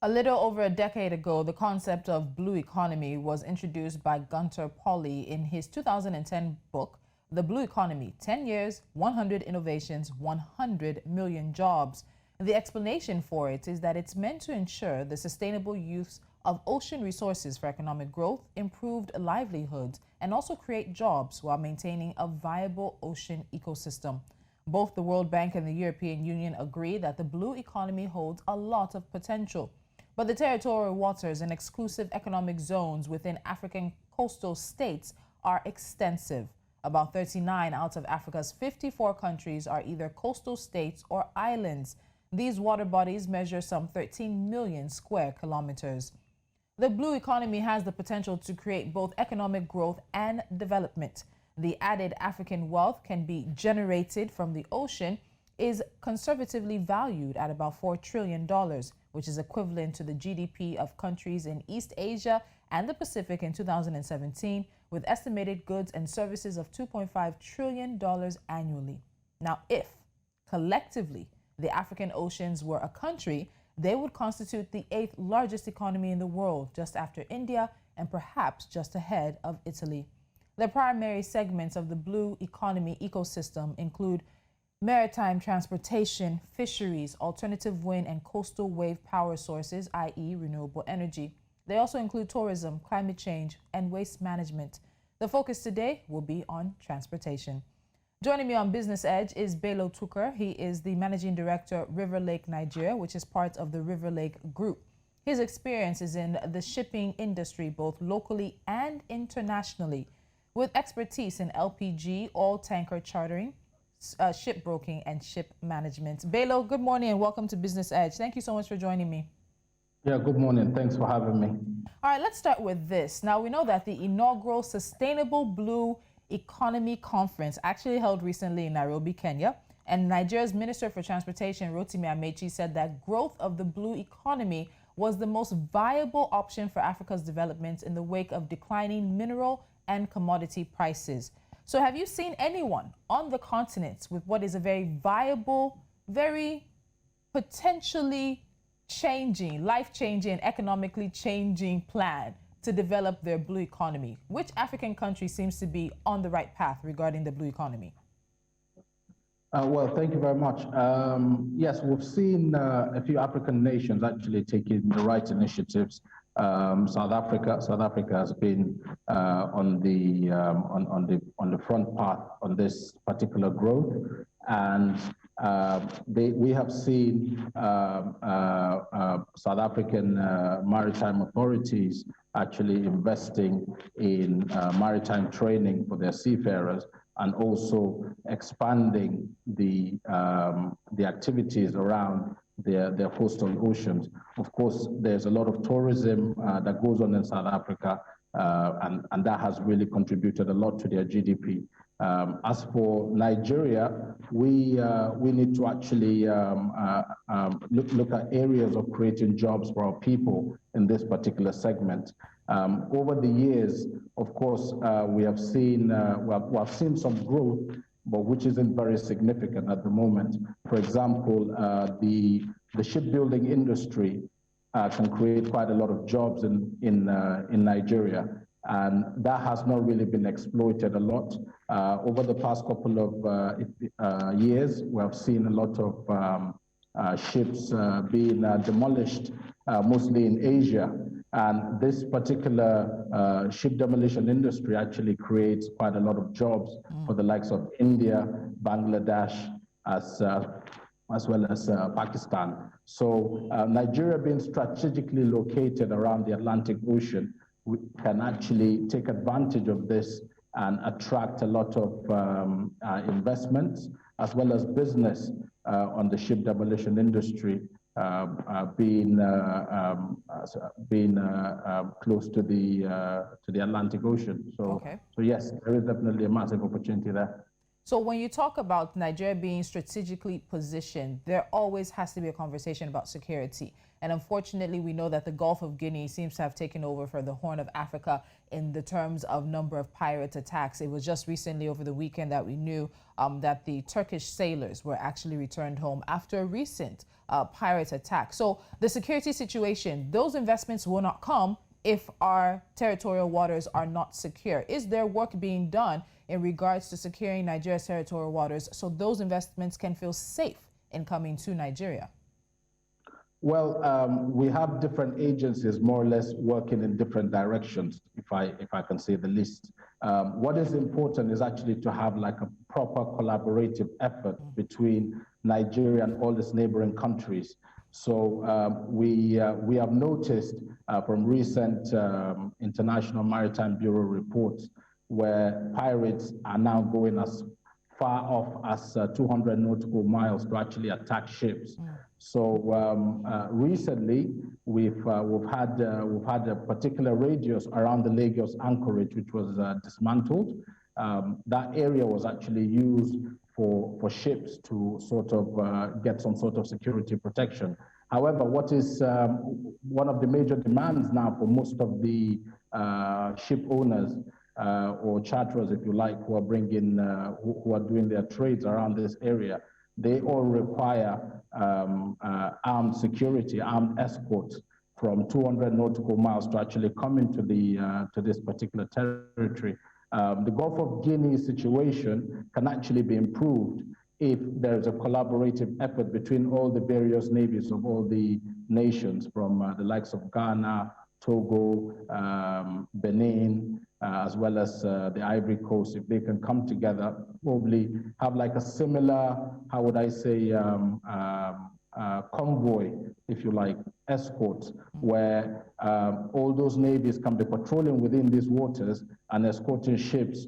A little over a decade ago, the concept of blue economy was introduced by Gunter Pauli in his 2010 book, The Blue Economy, 10 Years, 100 Innovations, 100 Million Jobs. The explanation for it is that it's meant to ensure the sustainable use of ocean resources for economic growth, improved livelihoods, and also create jobs while maintaining a viable ocean ecosystem. Both the World Bank and the European Union agree that the blue economy holds a lot of potential. But the territorial waters and exclusive economic zones within African coastal states are extensive. About 39 out of Africa's 54 countries are either coastal states or islands. These water bodies measure some 13 million square kilometers. The blue economy has the potential to create both economic growth and development. The added African wealth can be generated from the ocean is conservatively valued at about $4 trillion, which is equivalent to the GDP of countries in East Asia and the Pacific in 2017, with estimated goods and services of $2.5 trillion annually. Now, if collectively the African oceans were a country, they would constitute the 8th largest economy in the world, just after India and perhaps just ahead of Italy. The primary segments of the blue economy ecosystem include maritime transportation, fisheries, alternative wind and coastal wave power sources, i.e. renewable energy. They also include tourism, climate change, and waste management. The focus today will be on transportation. Joining me on Business Edge is Bello Tukur. He is the Managing Director, Riverlake Nigeria, which is part of the Riverlake Group. His experience is in the shipping industry, both locally and internationally, with expertise in LPG, oil tanker chartering, shipbroking and ship management. Bello, good morning and welcome to Business Edge. Thank you so much for joining me. Yeah, good morning. Thanks for having me. All right, let's start with this. Now, we know that the inaugural Sustainable Blue Economy Conference actually held recently in Nairobi, Kenya, and Nigeria's Minister for Transportation, Rotimi Amechi, said that growth of the blue economy was the most viable option for Africa's development in the wake of declining mineral and commodity prices. So have you seen anyone on the continent with what is a very viable, very potentially changing, life-changing, economically changing plan to develop their blue economy? Which African country seems to be on the right path regarding the blue economy? Well, thank you very much. Yes, we've seen a few African nations actually taking the right initiatives. South Africa has been on the front path on this particular growth, and we have seen South African maritime authorities actually investing in maritime training for their seafarers, and also expanding the activities around their coastal oceans. Of course, there's a lot of tourism that goes on in South Africa, and that has really contributed a lot to their GDP. As for Nigeria, we need to actually look at areas of creating jobs for our people in this particular segment. Over the years, of course, we have seen some growth, but which isn't very significant at the moment. For example, the shipbuilding industry can create quite a lot of jobs in Nigeria, and that has not really been exploited a lot. Over the past couple of years, we have seen a lot of ships being demolished, mostly in Asia. And this particular ship demolition industry actually creates quite a lot of jobs for the likes of India, Bangladesh, as well as Pakistan. So Nigeria, being strategically located around the Atlantic Ocean, we can actually take advantage of this and attract a lot of investments as well as business on the ship demolition industry, being close to the Atlantic Ocean. So, Okay. So yes, there is definitely a massive opportunity there. So when you talk about Nigeria being strategically positioned, there always has to be a conversation about security. And unfortunately, we know that the Gulf of Guinea seems to have taken over for the Horn of Africa in the terms of number of pirate attacks. It was just recently over the weekend that we knew that the Turkish sailors were actually returned home after a recent pirate attack. So the security situation, those investments will not come if our territorial waters are not secure. Is there work being done in regards to securing Nigeria's territorial waters so those investments can feel safe in coming to Nigeria? Well, we have different agencies more or less working in different directions, if I can say the least. What is important is actually to have like a proper collaborative effort between Nigeria and all its neighboring countries. So we have noticed from recent International Maritime Bureau reports where pirates are now going as far off as 200 nautical miles to actually attack ships. So recently, we've had a particular radius around the Lagos anchorage, which was dismantled. That area was actually used for ships to sort of get some sort of security protection. However, what is one of the major demands now for most of the ship owners or charterers, if you like, who are bringing, who are doing their trades around this area, they all require armed security, armed escorts from 200 nautical miles to actually come into the to this particular territory. The Gulf of Guinea situation can actually be improved if there's a collaborative effort between all the various navies of all the nations, from the likes of Ghana, Togo, Benin, as well as the Ivory Coast. If they can come together, probably have like a similar, how would I say, convoy, if you like, escorts, where all those navies can be patrolling within these waters and escorting ships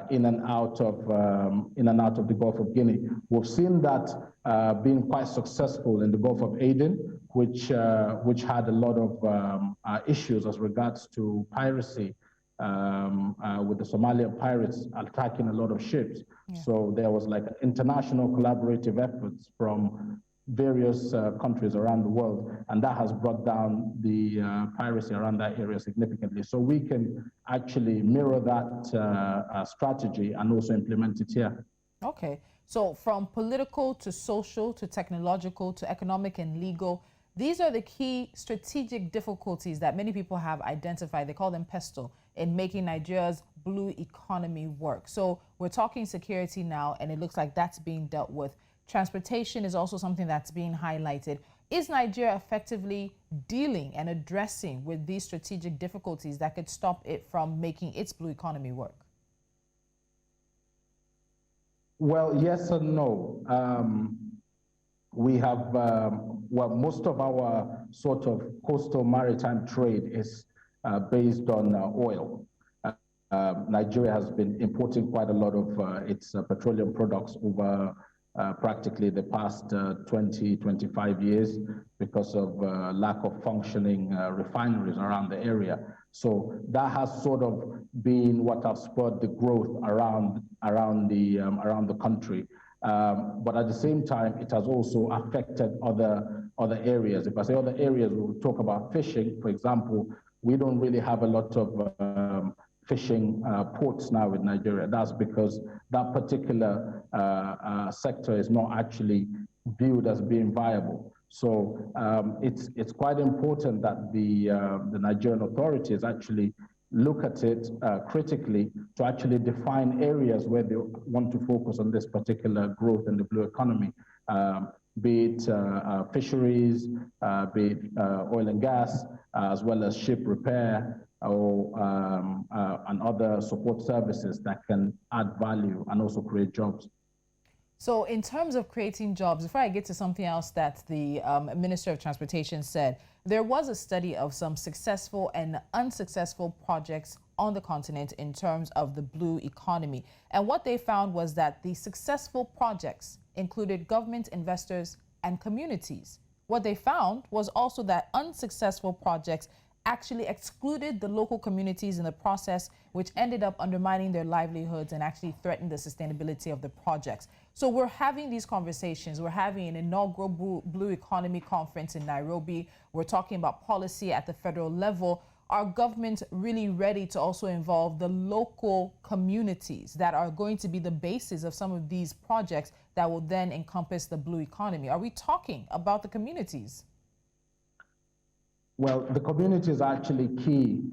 in and out of the Gulf of Guinea. We've seen that being quite successful in the Gulf of Aden, which had a lot of issues as regards to piracy, with the Somalian pirates attacking a lot of ships. Yeah. So there was like international collaborative efforts from various countries around the world, and that has brought down the piracy around that area significantly. So we can actually mirror that strategy and also implement it here. Okay, so from political to social to technological to economic and legal, these are the key strategic difficulties that many people have identified. They call them pestle in making Nigeria's blue economy work. So we're talking security now, and it looks like that's being dealt with. Transportation is also something that's being highlighted. Is Nigeria effectively dealing and addressing with these strategic difficulties that could stop it from making its blue economy work? Well, yes and no. We have, well, most of our sort of coastal maritime trade is based on oil. Nigeria has been importing quite a lot of its petroleum products over practically the past 20, 25 years because of lack of functioning refineries around the area. So that has sort of been what has spurred the growth around the country. But at the same time, it has also affected other areas. If I say other areas, we'll talk about fishing. For example, we don't really have a lot of fishing ports now in Nigeria. That's because that particular sector is not actually viewed as being viable. So it's quite important that the Nigerian authorities actually look at it critically to actually define areas where they want to focus on this particular growth in the blue economy, be it fisheries, be it oil and gas, as well as ship repair, or and other support services that can add value and also create jobs. So in terms of creating jobs, before I get to something else that the Minister of Transportation said, there was a study of some successful and unsuccessful projects on the continent in terms of the blue economy. And what they found was that the successful projects included government, investors, and communities. What they found was also that unsuccessful projects actually excluded the local communities in the process, which ended up undermining their livelihoods and actually threatened the sustainability of the projects. So we're having these conversations. We're having an inaugural Blue Economy Conference in Nairobi. We're talking about policy at the federal level. Are government really ready to also involve the local communities that are going to be the basis of some of these projects that will then encompass the blue economy? Are we talking about the communities? Well, the community is actually key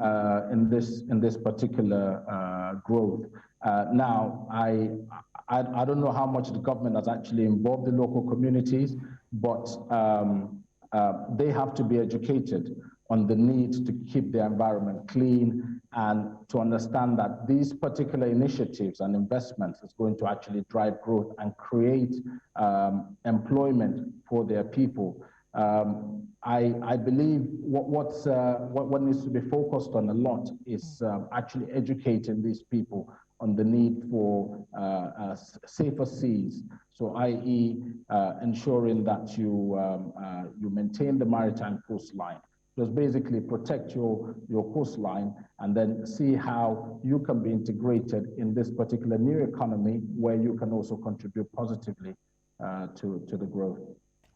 in this particular growth. Now, I don't know how much the government has actually involved the local communities, but they have to be educated on the need to keep the environment clean and to understand that these particular initiatives and investments is going to actually drive growth and create employment for their people. I believe what needs to be focused on a lot is actually educating these people on the need for safer seas. So, i.e., ensuring that you maintain the maritime coastline. Just basically protect your coastline and then see how you can be integrated in this particular new economy where you can also contribute positively to the growth.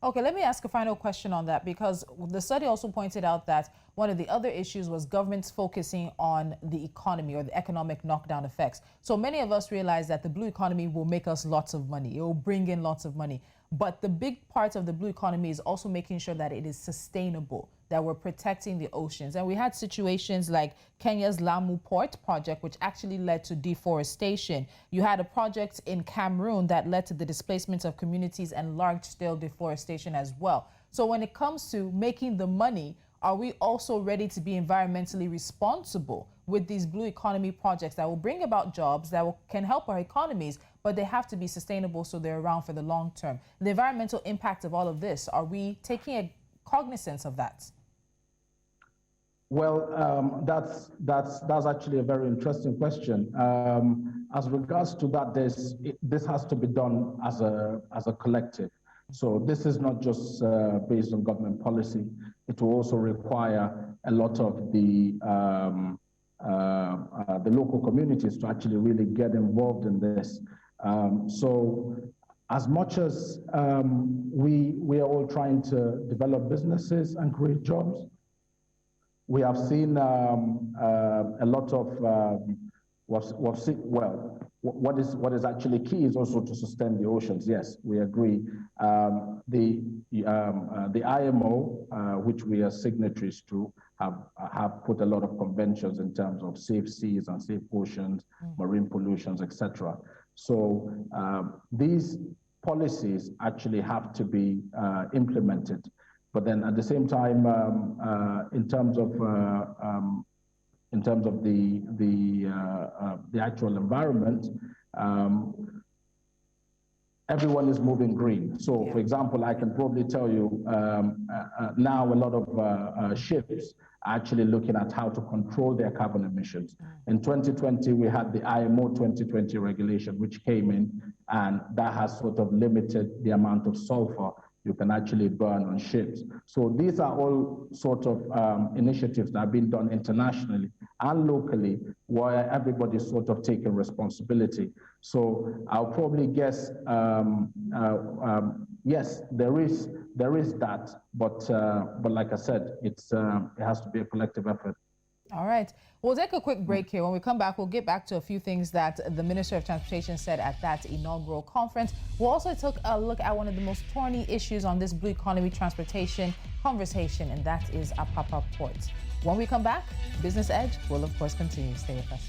Okay, let me ask a final question on that, because the study also pointed out that one of the other issues was governments focusing on the economy or the economic knockdown effects. So many of us realize that the blue economy will make us lots of money. It will bring in lots of money. But the big part of the blue economy is also making sure that it is sustainable, that we're protecting the oceans. And we had situations like Kenya's Lamu Port project, which actually led to deforestation. You had a project in Cameroon that led to the displacement of communities and large-scale deforestation as well. So when it comes to making the money, are we also ready to be environmentally responsible with these blue economy projects that will bring about jobs, that can help our economies, but they have to be sustainable so they're around for the long term? The environmental impact of all of this, are we taking a cognizance of that? Well, that's actually a very interesting question. As regards to that, this has to be done as a collective. So this is not just based on government policy. It will also require a lot of the local communities to actually really get involved in this. So as much as we are all trying to develop businesses and create jobs, we have seen a lot of what is actually key is also to sustain the oceans. Yes, we agree. The IMO, which we are signatories to, have put a lot of conventions in terms of safe seas and safe oceans, marine pollutions, etc. So these policies actually have to be implemented. But then at the same time, in terms of the actual environment, everyone is moving green. So, for example, I can probably tell you now a lot of ships are actually looking at how to control their carbon emissions. In 2020, we had the IMO 2020 regulation, which came in, and that has sort of limited the amount of sulfur you can actually burn on ships. So these are all sort of initiatives that have been done internationally and locally, where everybody's sort of taking responsibility. So I'll probably guess, yes, there is that, but like I said, it has to be a collective effort. All right. We'll take a quick break here. When we come back, we'll get back to a few things that the Minister of Transportation said at that inaugural conference. We'll also take a look at one of the most thorny issues on this blue economy transportation conversation, and that is Apapa Port. When we come back, Business Edge will, of course, continue. Stay with us.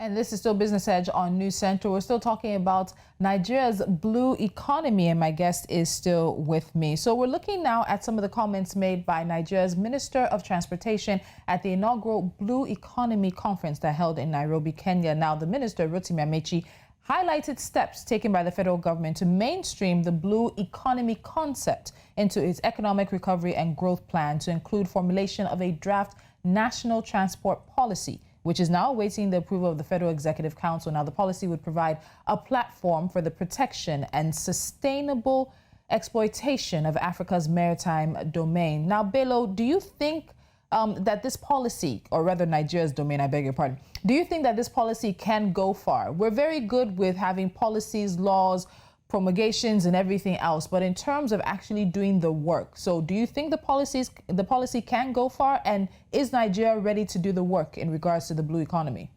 And this is still Business Edge on News Central. We're still talking about Nigeria's blue economy, and my guest is still with me. So we're looking now at some of the comments made by Nigeria's Minister of Transportation at the inaugural Blue Economy Conference that held in Nairobi, Kenya. Now, the Minister, Rotimi Amechi, highlighted steps taken by the federal government to mainstream the blue economy concept into its economic recovery and growth plan, to include formulation of a draft National Transport Policy, which is now awaiting the approval of the Federal Executive Council. Now, the policy would provide a platform for the protection and sustainable exploitation of Africa's maritime domain. Now, Bello, do you think that this policy, or rather Nigeria's domain, I beg your pardon, do you think that this policy can go far? We're very good with having policies, laws, promulgations and everything else, but in terms of actually doing the work, so do you think the policy can go far, and is Nigeria ready to do the work in regards to the blue economy?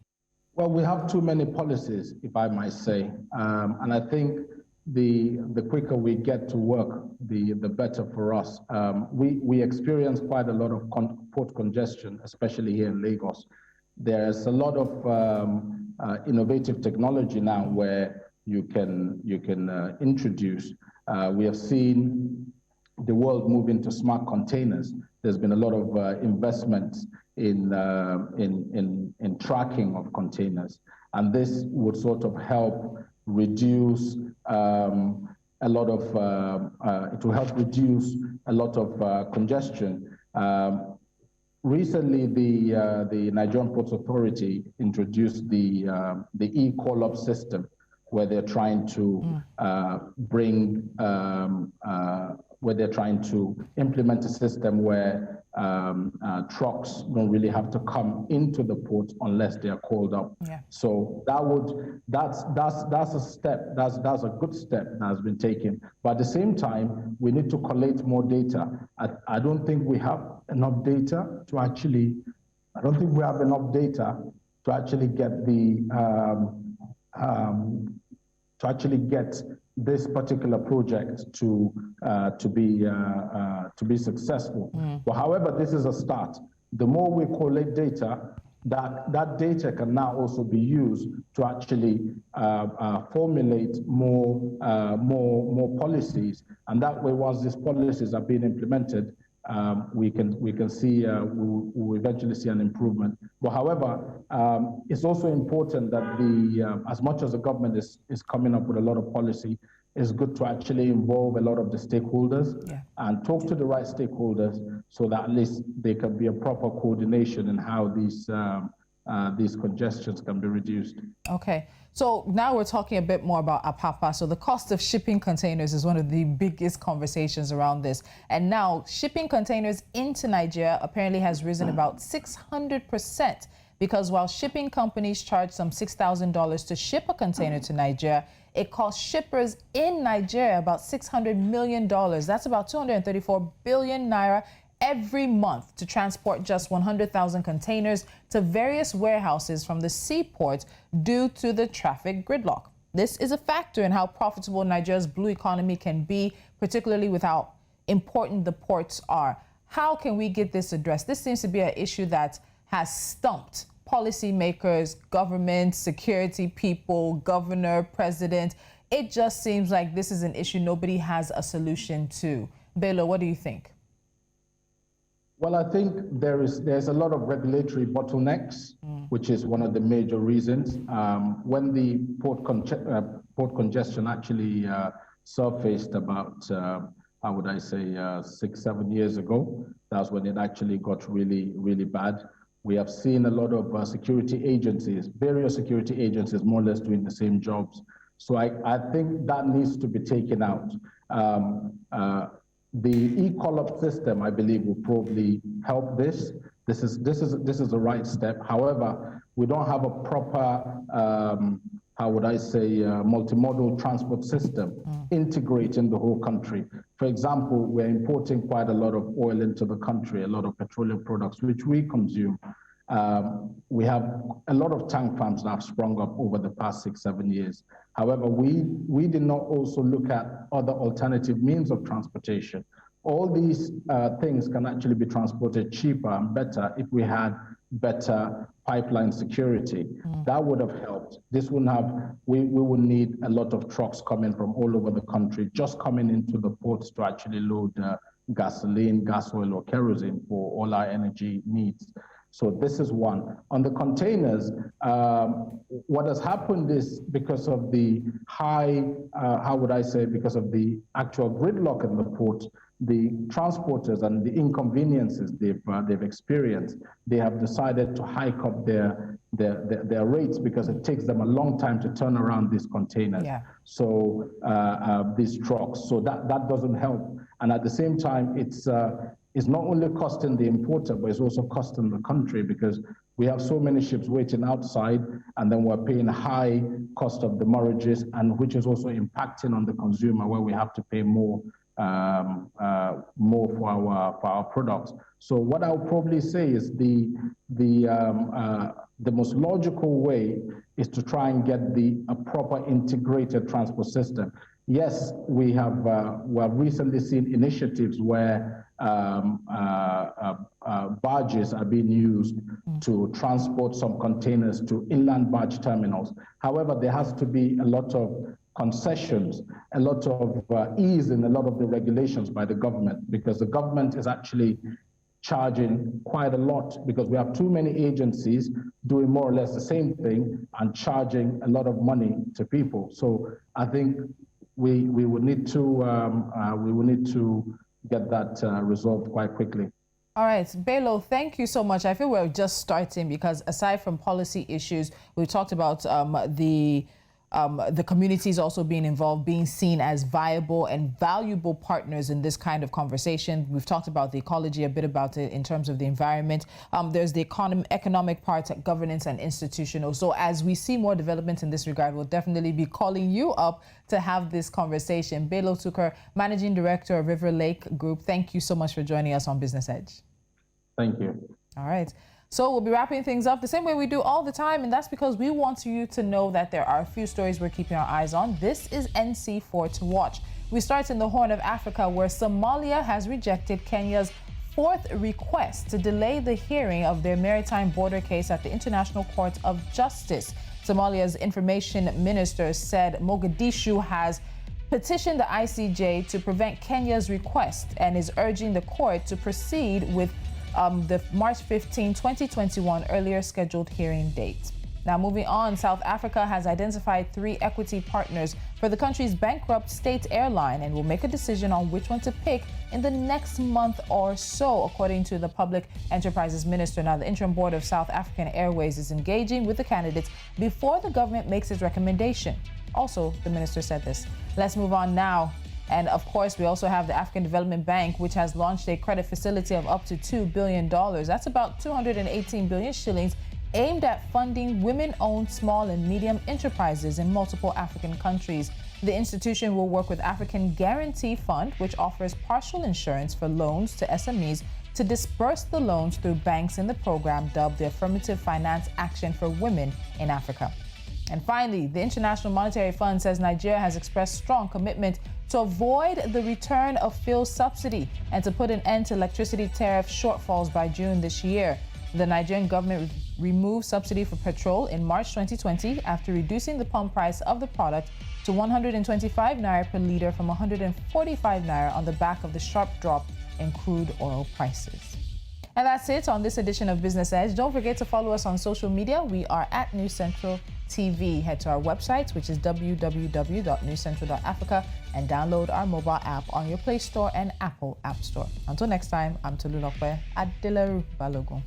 Well, we have too many policies, if I might say, and I think the quicker we get to work, the better for us. We experience quite a lot of port congestion, especially here in Lagos. There's a lot of innovative technology now where you can introduce. We have seen the world move into smart containers. There's been a lot of investments in tracking of containers, and this would sort of help reduce it will help reduce a lot of congestion. Recently, the Nigerian Ports Authority introduced the e-call-up system, where they're trying to where they're trying to implement a system where trucks don't really have to come into the port unless they are called up. Yeah. So that's a step. That's a good step that has been taken. But at the same time, we need to collate more data. I don't think we have enough data to actually. I don't think we have enough data to actually get this particular project to be successful. But however, this is a start. The more we collect data, that data can now also be used to actually formulate more policies, and that way, once these policies are being implemented, we can see we'll eventually see an improvement. But however, it's also important that as much as the government is coming up with a lot of policy, it's good to actually involve a lot of the stakeholders and talk to the right stakeholders, so that at least there can be a proper coordination in how these congestions can be reduced. Okay. So now we're talking a bit more about APAPA. So the cost of shipping containers is one of the biggest conversations around this. And now shipping containers into Nigeria apparently has risen about 600%, because while shipping companies charge some $6,000 to ship a container to Nigeria, it costs shippers in Nigeria about $600 million. That's about 234 billion naira every month to transport just 100,000 containers to various warehouses from the seaport due to the traffic gridlock. This is a factor in how profitable Nigeria's blue economy can be, particularly with how important the ports are. How can we get this addressed? This seems to be an issue that has stumped policymakers, government, security people, governor, president. It just seems like this is an issue nobody has a solution to. Bello, what do you think? Well, I think there's a lot of regulatory bottlenecks, which is one of the major reasons. When the port congestion actually surfaced about, how would I say, 6-7 years ago, that's when it actually got really, really bad. We have seen a lot of security agencies, various security agencies, more or less doing the same jobs. So I think that needs to be taken out. The e-call-up system, I believe, will probably help this. This is the right step. However, we don't have a proper, how would I say, multimodal transport system integrating the whole country. For example, we're importing quite a lot of oil into the country, a lot of petroleum products, which we consume. We have a lot of tank farms that have sprung up over the past 6-7 years. However, we did not also look at other alternative means of transportation. All these things can actually be transported cheaper and better if we had better pipeline security. That would have helped. This wouldn't have, we would need a lot of trucks coming from all over the country, just coming into the ports to actually load gasoline, gas oil, or kerosene for all our energy needs. So this is one. On the containers, what has happened is because of the high, how would I say, because of the actual gridlock in the port, the transporters and the inconveniences they've experienced, they have decided to hike up their rates because it takes them a long time to turn around these containers. Yeah. So these trucks. So that doesn't help. And at the same time, it's not only costing the importer, but it's also costing the country, because we have so many ships waiting outside, and then we're paying high cost of demurrages, and which is also impacting on the consumer, where we have to pay more for our products. So what I would probably say is the most logical way is to try and get a proper integrated transport system. Yes, we have recently seen initiatives where barges are being used to transport some containers to inland barge terminals. However, there has to be a lot of concessions, a lot of ease in a lot of the regulations by the government, because the government is actually charging quite a lot, because we have too many agencies doing more or less the same thing and charging a lot of money to people. So I think we will need to get that resolved quite quickly. All right, Bello, thank you so much. I feel we're just starting, because aside from policy issues, we've talked about the communities also being involved, being seen as viable and valuable partners in this kind of conversation. We've talked about the ecology, a bit about it in terms of the environment. There's the economic part, governance and institutional. So as we see more developments in this regard, we'll definitely be calling you up to have this conversation. Bello Tukur, Managing Director of Riverlake Group, thank you so much for joining us on Business Edge. Thank you. All right. So we'll be wrapping things up the same way we do all the time, and that's because we want you to know that there are a few stories we're keeping our eyes on. This is NC4 to watch. We start in the Horn of Africa, where Somalia has rejected Kenya's fourth request to delay the hearing of their maritime border case at the International Court of Justice. Somalia's information minister said Mogadishu has petitioned the ICJ to prevent Kenya's request and is urging the court to proceed with the March 15, 2021 earlier scheduled hearing date. Now, moving on, South Africa has identified 3 equity partners for the country's bankrupt state airline and will make a decision on which one to pick in the next month or so, according to the Public Enterprises Minister. Now, the interim board of South African Airways is engaging with the candidates before the government makes its recommendation. Also, the minister said this. Let's move on now. And of course, we also have the African Development Bank, which has launched a credit facility of up to $2 billion. That's about 218 billion shillings, aimed at funding women-owned small and medium enterprises in multiple African countries. The institution will work with African Guarantee Fund, which offers partial insurance for loans to SMEs, to disperse the loans through banks in the program dubbed the Affirmative Finance Action for Women in Africa. And finally, the International Monetary Fund says Nigeria has expressed strong commitment to avoid the return of fuel subsidy and to put an end to electricity tariff shortfalls by June this year. The Nigerian government removed subsidy for petrol in March 2020 after reducing the pump price of the product to 125 naira per litre from 145 naira on the back of the sharp drop in crude oil prices. And that's it on this edition of Business Edge. Don't forget to follow us on social media. We are at News Central TV. Head to our website, which is www.newscentral.africa, and download our mobile app on your Play Store and Apple App Store. Until next time, I'm Tolulokwe Adelaru Balogun.